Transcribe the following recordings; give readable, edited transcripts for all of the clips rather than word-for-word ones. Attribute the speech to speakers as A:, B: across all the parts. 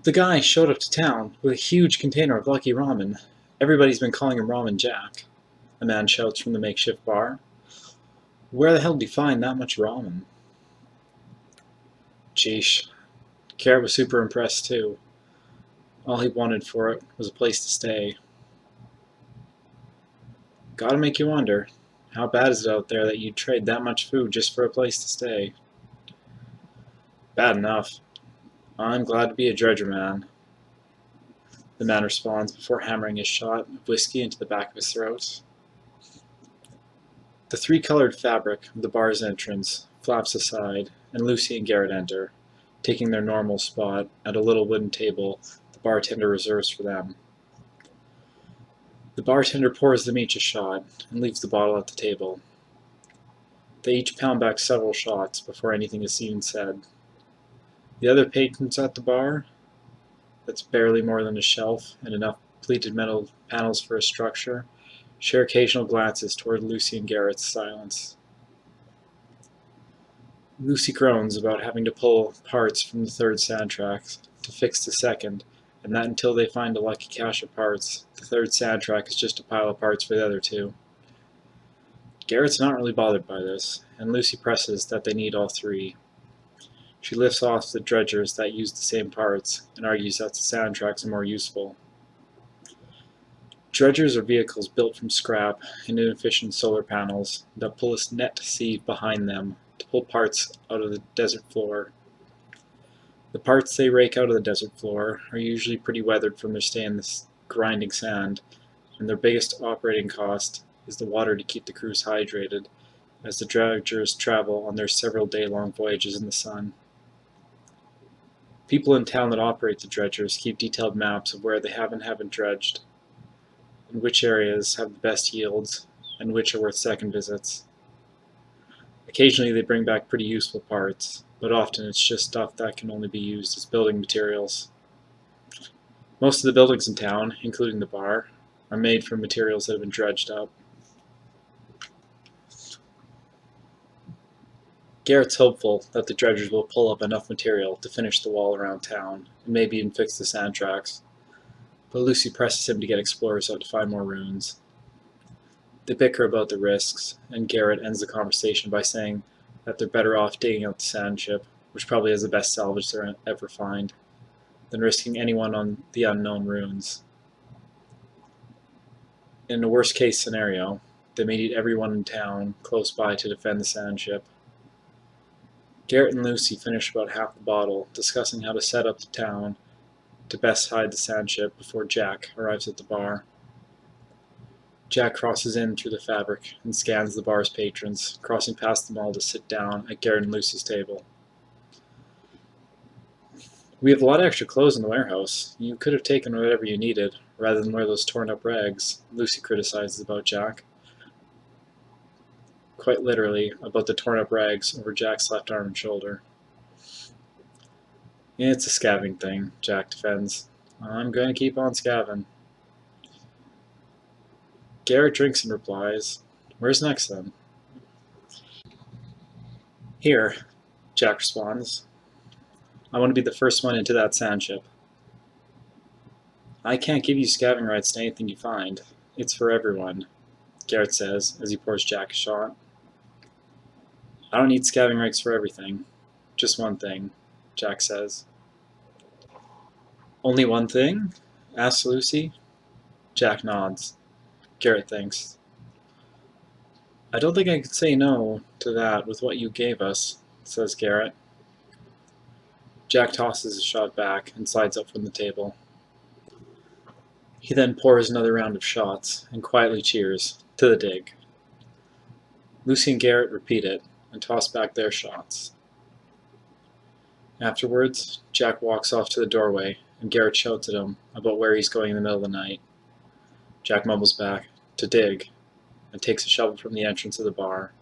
A: The guy showed up to town with a huge container of Lucky Ramen. Everybody's been calling him Ramen Jack. A man shouts from the makeshift bar. Where the hell did he find that much ramen? Sheesh. Carrot was super impressed too. All he wanted for it was a place to stay. Gotta make you wonder, how bad is it out there that you'd trade that much food just for a place to stay? Bad enough. I'm glad to be a dredger man. The man responds before hammering his shot of whiskey into the back of his throat. The three-colored fabric of the bar's entrance flaps aside, and Lucy and Garrett enter, taking their normal spot at a little wooden table the bartender reserves for them. The bartender pours them each a shot and leaves the bottle at the table. They each pound back several shots before anything is even said. The other patrons at the bar, that's barely more than a shelf and enough pleated metal panels for a structure, share occasional glances toward Lucy and Garrett's silence. Lucy groans about having to pull parts from the third soundtrack to fix the second, and that until they find a lucky cache of parts, the third soundtrack is just a pile of parts for the other two. Garrett's not really bothered by this, and Lucy presses that they need all three. She lifts off the dredgers that use the same parts and argues that the soundtracks are more useful. Dredgers are vehicles built from scrap and inefficient solar panels that pull a net sieve behind them to pull parts out of the desert floor. The parts they rake out of the desert floor are usually pretty weathered from their stay in the grinding sand, and their biggest operating cost is the water to keep the crews hydrated as the dredgers travel on their several day-long voyages in the sun. People in town that operate the dredgers keep detailed maps of where they have and haven't dredged, and which areas have the best yields, and which are worth second visits. Occasionally they bring back pretty useful parts, but often it's just stuff that can only be used as building materials. Most of the buildings in town, including the bar, are made from materials that have been dredged up. Garrett's hopeful that the dredgers will pull up enough material to finish the wall around town, and maybe even fix the soundtracks, but Lucy presses him to get explorers out to find more ruins. They bicker about the risks, and Garrett ends the conversation by saying that they're better off digging out the sand ship, which probably has the best salvage they'll ever find, than risking anyone on the unknown ruins. In a worst-case scenario, they may need everyone in town close by to defend the sand ship. Garrett and Lucy finish about half the bottle, discussing how to set up the town to best hide the sand ship before Jack arrives at the bar. Jack crosses in through the fabric and scans the bar's patrons, crossing past them all to sit down at Garrett and Lucy's table. We have a lot of extra clothes in the warehouse. You could have taken whatever you needed, rather than wear those torn-up rags, Lucy criticizes about Jack. Quite literally, about the torn-up rags over Jack's left arm and shoulder. It's a scavenging thing, Jack defends. I'm going to keep on scavenging. Garrett drinks and replies, Where's next then? Here, Jack responds. I want to be the first one into that sand ship. I can't give you scavenging rights to anything you find. It's for everyone, Garrett says as he pours Jack a shot. I don't need scavenging rights for everything. Just one thing, Jack says. Only one thing? Asks Lucy. Jack nods. Garrett thinks. I don't think I could say no to that with what you gave us, says Garrett. Jack tosses his shot back and slides up from the table. He then pours another round of shots and quietly cheers to the dig. Lucy and Garrett repeat it and toss back their shots. Afterwards, Jack walks off to the doorway and Garrett shouts at him about where he's going in the middle of the night. Jack mumbles back, to dig, and takes a shovel from the entrance of the bar.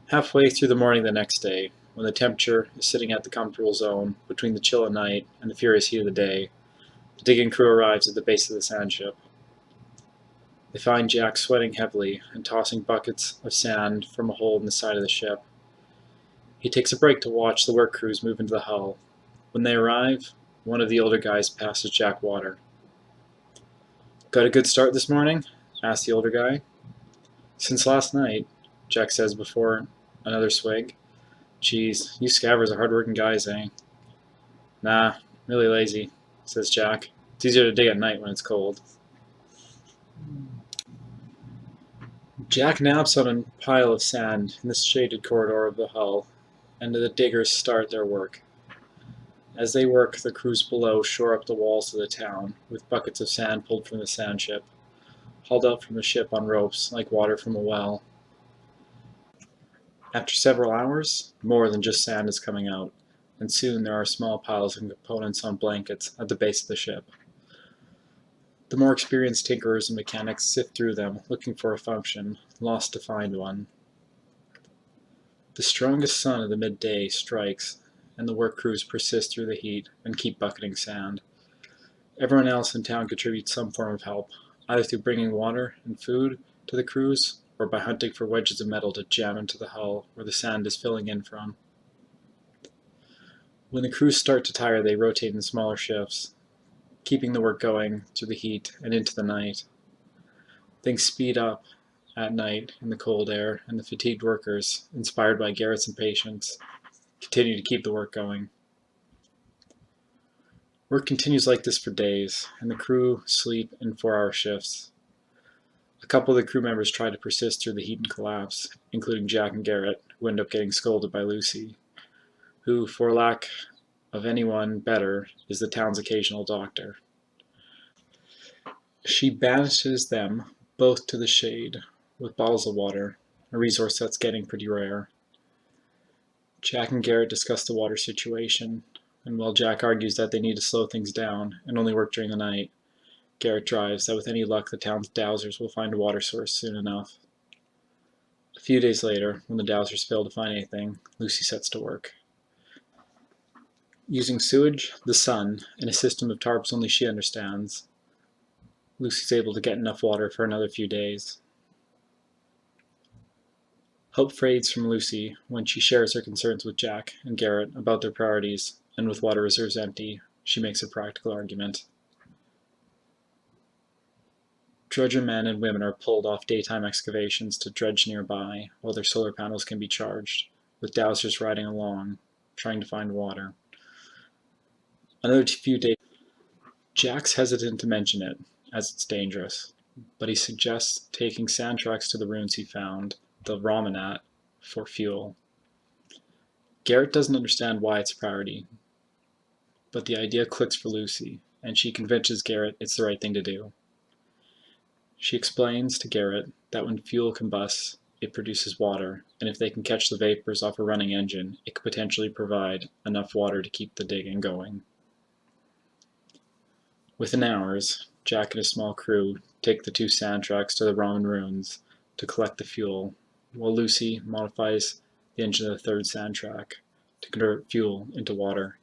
A: Halfway through the morning the next day, when the temperature is sitting at the comfortable zone between the chill of night and the furious heat of the day, the digging crew arrives at the base of the sand ship. They find Jack sweating heavily and tossing buckets of sand from a hole in the side of the ship. He takes a break to watch the work crews move into the hull. When they arrive, one of the older guys passes Jack water. "Got a good start this morning?" asks the older guy. "Since last night," Jack says before another swig. "Geez, you scavers are hard-working guys, eh?" "Nah, really lazy," says Jack. "It's easier to dig at night when it's cold." Jack naps on a pile of sand in the shaded corridor of the hull, and the diggers start their work. As they work, the crews below shore up the walls of the town with buckets of sand pulled from the sand ship, hauled up from the ship on ropes like water from a well. After several hours, more than just sand is coming out, and soon there are small piles and components on blankets at the base of the ship. The more experienced tinkerers and mechanics sift through them, looking for a function, lost to find one. The strongest sun of the midday strikes, and the work crews persist through the heat and keep bucketing sand. Everyone else in town contributes some form of help, either through bringing water and food to the crews, or by hunting for wedges of metal to jam into the hull where the sand is filling in from. When the crews start to tire, they rotate in smaller shifts, keeping the work going through the heat and into the night. Things speed up at night in the cold air, and the fatigued workers, inspired by Garrett's impatience, continue to keep the work going. Work continues like this for days, and the crew sleep in 4-hour shifts. A couple of the crew members try to persist through the heat and collapse, including Jack and Garrett, who end up getting scolded by Lucy, who, for lack of anyone better, is the town's occasional doctor. She banishes them both to the shade with bottles of water, a resource that's getting pretty rare. Jack and Garrett discuss the water situation, and while Jack argues that they need to slow things down and only work during the night, Garrett drives that with any luck the town's dowsers will find a water source soon enough. A few days later, when the dowsers fail to find anything, Lucy sets to work. Using sewage, the sun, and a system of tarps only she understands, Lucy's able to get enough water for another few days. Hope fades from Lucy when she shares her concerns with Jack and Garrett about their priorities, and with water reserves empty, she makes a practical argument. Dredger men and women are pulled off daytime excavations to dredge nearby, while their solar panels can be charged, with dowsers riding along, trying to find water. Another few days. Jack's hesitant to mention it, as it's dangerous, but he suggests taking sand trucks to the ruins he found, the Ramanat, for fuel. Garrett doesn't understand why it's a priority, but the idea clicks for Lucy, and she convinces Garrett it's the right thing to do. She explains to Garrett that when fuel combusts, it produces water, and if they can catch the vapors off a running engine, it could potentially provide enough water to keep the digging going. Within hours, Jack and his small crew take the 2 sand trucks to the Raman ruins to collect the fuel, while Lucy modifies the engine of the 3rd sand track to convert fuel into water.